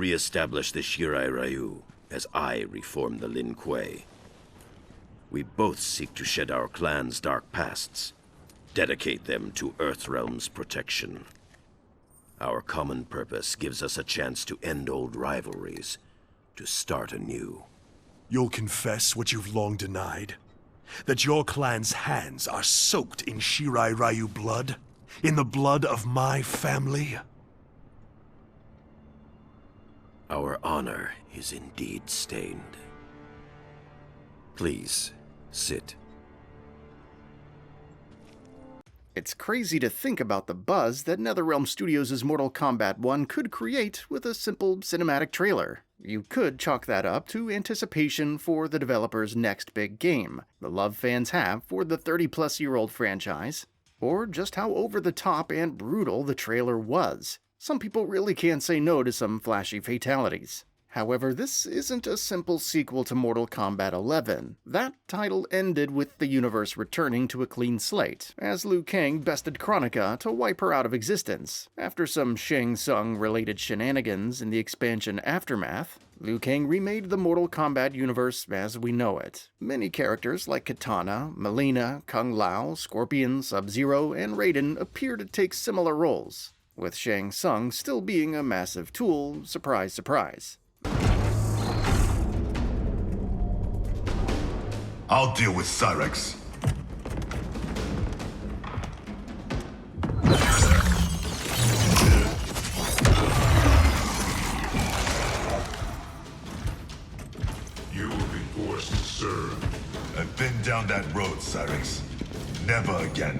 re-establish the Shirai Ryu, as I reform the Lin Kuei. We both seek to shed our clan's dark pasts, dedicate them to Earthrealm's protection. Our common purpose gives us a chance to end old rivalries, to start anew. You'll confess what you've long denied? That your clan's hands are soaked in Shirai Ryu blood? In the blood of my family? Our honor is indeed stained. Please, sit. It's crazy to think about the buzz that NetherRealm Studios' Mortal Kombat 1 could create with a simple cinematic trailer. You could chalk that up to anticipation for the developer's next big game, the love fans have for the 30-plus-year-old franchise, or just how over-the-top and brutal the trailer was. Some people really can't say no to some flashy fatalities. However, this isn't a simple sequel to Mortal Kombat 11. That title ended with the universe returning to a clean slate, as Liu Kang bested Kronika to wipe her out of existence. After some Shang Tsung-related shenanigans in the expansion Aftermath, Liu Kang remade the Mortal Kombat universe as we know it. Many characters like Kitana, Mileena, Kung Lao, Scorpion, Sub-Zero, and Raiden appear to take similar roles, with Shang Tsung still being a massive tool, surprise surprise. I'll deal with Cyrex. You will be forced to serve. I've been down that road, Cyrex. Never again.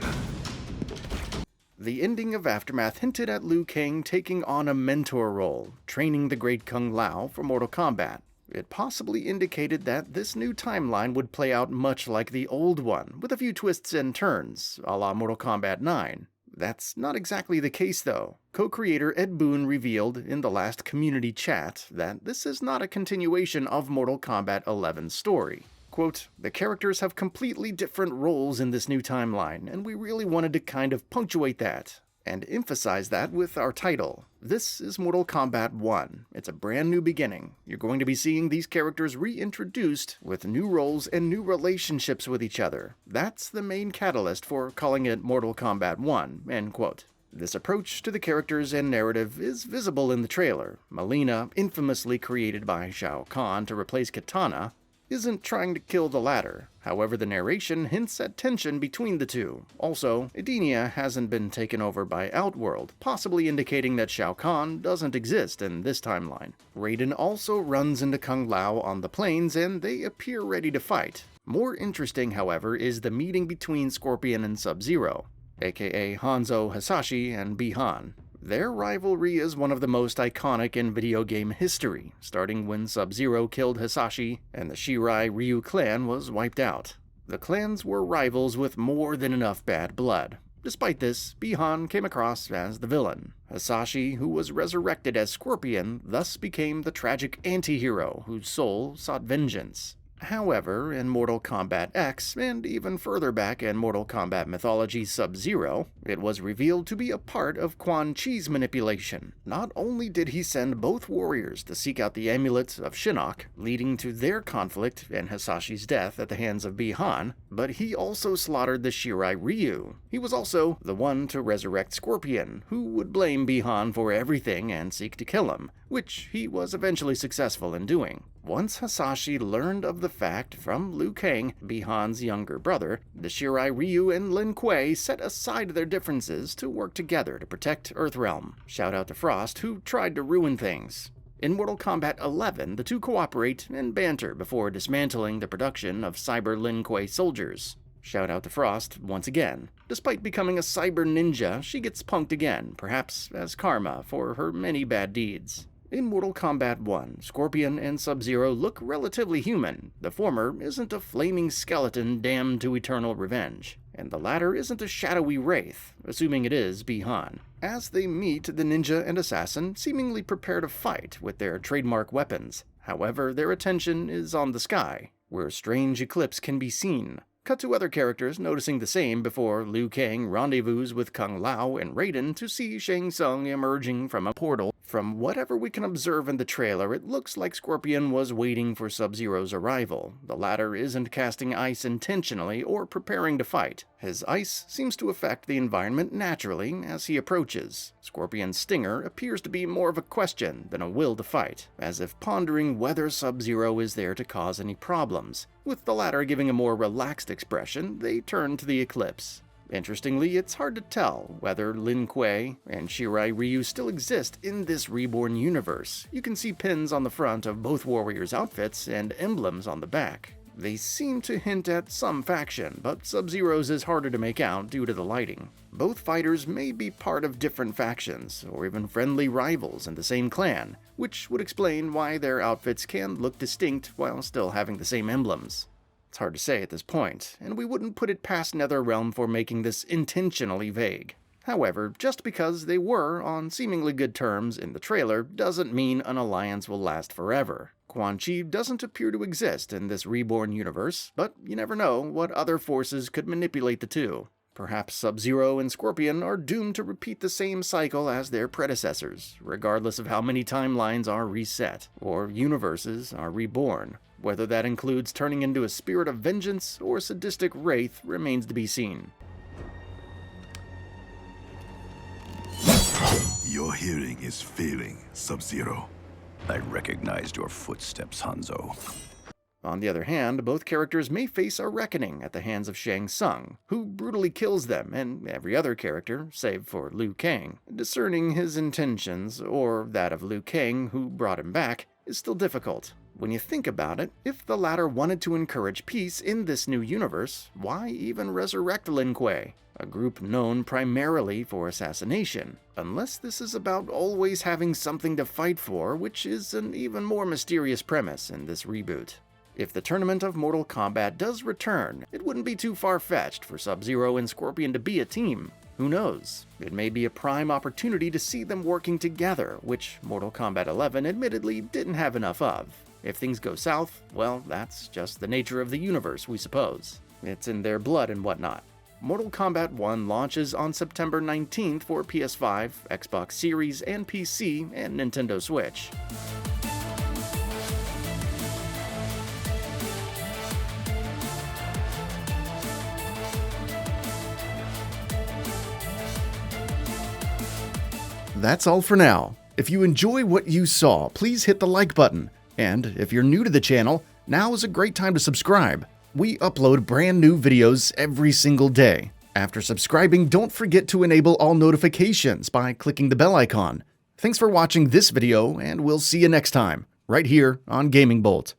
The ending of Aftermath hinted at Liu Kang taking on a mentor role, training the great Kung Lao for Mortal Kombat. It possibly indicated that this new timeline would play out much like the old one, with a few twists and turns, a la Mortal Kombat 9. That's not exactly the case though. Co-creator Ed Boon revealed in the last community chat that this is not a continuation of Mortal Kombat 11's story. Quote, "The characters have completely different roles in this new timeline, and we really wanted to kind of punctuate that and emphasize that with our title. This is Mortal Kombat 1. It's a brand new beginning. You're going to be seeing these characters reintroduced with new roles and new relationships with each other. That's the main catalyst for calling it Mortal Kombat 1, end quote. This approach to the characters and narrative is visible in the trailer. Mileena, infamously created by Shao Kahn to replace Kitana, isn't trying to kill the latter. However, the narration hints at tension between the two. Also, Edenia hasn't been taken over by Outworld, possibly indicating that Shao Kahn doesn't exist in this timeline. Raiden also runs into Kung Lao on the plains, and they appear ready to fight. More interesting, however, is the meeting between Scorpion and Sub-Zero, aka Hanzo Hasashi and Bi-Han. Their rivalry is one of the most iconic in video game history, starting when Sub-Zero killed Hasashi and the Shirai Ryu clan was wiped out. The clans were rivals with more than enough bad blood. Despite this, Bi-Han came across as the villain. Hasashi, who was resurrected as Scorpion, thus became the tragic anti-hero whose soul sought vengeance. However, in Mortal Kombat X, and even further back in Mortal Kombat mythology Sub-Zero, it was revealed to be a part of Quan Chi's manipulation. Not only did he send both warriors to seek out the amulet of Shinnok, leading to their conflict and Hasashi's death at the hands of Bi-Han, but he also slaughtered the Shirai Ryu. He was also the one to resurrect Scorpion, who would blame Bi-Han for everything and seek to kill him, which he was eventually successful in doing. Once Hasashi learned of the fact from Liu Kang, Bi-Han's younger brother, the Shirai Ryu and Lin Kuei set aside their differences to work together to protect Earthrealm. Shout out to Frost, who tried to ruin things. In Mortal Kombat 11, the two cooperate and banter before dismantling the production of Cyber Lin Kuei soldiers. Shout out to Frost once again. Despite becoming a cyber ninja, she gets punked again, perhaps as karma for her many bad deeds. In Mortal Kombat 1, Scorpion and Sub-Zero look relatively human. The former isn't a flaming skeleton damned to eternal revenge, and the latter isn't a shadowy wraith, assuming it is Bi-Han. As they meet, the ninja and assassin seemingly prepare to fight with their trademark weapons. However, their attention is on the sky, where a strange eclipse can be seen. Cut to other characters noticing the same before Liu Kang rendezvous with Kung Lao and Raiden to see Shang Tsung emerging from a portal From whatever we can observe in the trailer, it looks like Scorpion was waiting for Sub-Zero's arrival. The latter isn't casting ice intentionally or preparing to fight. His ice seems to affect the environment naturally as he approaches. Scorpion's stinger appears to be more of a question than a will to fight, as if pondering whether Sub-Zero is there to cause any problems. With the latter giving a more relaxed expression, they turn to the Eclipse. Interestingly, it's hard to tell whether Lin Kuei and Shirai Ryu still exist in this reborn universe. You can see pins on the front of both warriors' outfits and emblems on the back. They seem to hint at some faction, but Sub-Zero's is harder to make out due to the lighting. Both fighters may be part of different factions, or even friendly rivals in the same clan, which would explain why their outfits can look distinct while still having the same emblems. It's hard to say at this point, and we wouldn't put it past NetherRealm for making this intentionally vague. However, just because they were on seemingly good terms in the trailer doesn't mean an alliance will last forever. Quan Chi doesn't appear to exist in this reborn universe, but you never know what other forces could manipulate the two. Perhaps Sub-Zero and Scorpion are doomed to repeat the same cycle as their predecessors, regardless of how many timelines are reset, or universes are reborn. Whether that includes turning into a spirit of vengeance or sadistic wraith remains to be seen. Your hearing is failing, Sub-Zero. I recognized your footsteps, Hanzo. On the other hand, both characters may face a reckoning at the hands of Shang Tsung, who brutally kills them and every other character, save for Liu Kang. Discerning his intentions, or that of Liu Kang, who brought him back, is still difficult. When you think about it, if the latter wanted to encourage peace in this new universe, why even resurrect Lin Kuei, a group known primarily for assassination? Unless this is about always having something to fight for, which is an even more mysterious premise in this reboot. If the tournament of Mortal Kombat does return, it wouldn't be too far-fetched for Sub-Zero and Scorpion to be a team. Who knows? It may be a prime opportunity to see them working together, which Mortal Kombat 11 admittedly didn't have enough of. If things go south, well, that's just the nature of the universe, we suppose. It's in their blood and whatnot. Mortal Kombat 1 launches on September 19th for PS5, Xbox Series and PC, and Nintendo Switch. That's all for now. If you enjoy what you saw, please hit the like button. And if you're new to the channel, now is a great time to subscribe. We upload brand new videos every single day. After subscribing, don't forget to enable all notifications by clicking the bell icon. Thanks for watching this video, and we'll see you next time, right here on Gaming Bolt.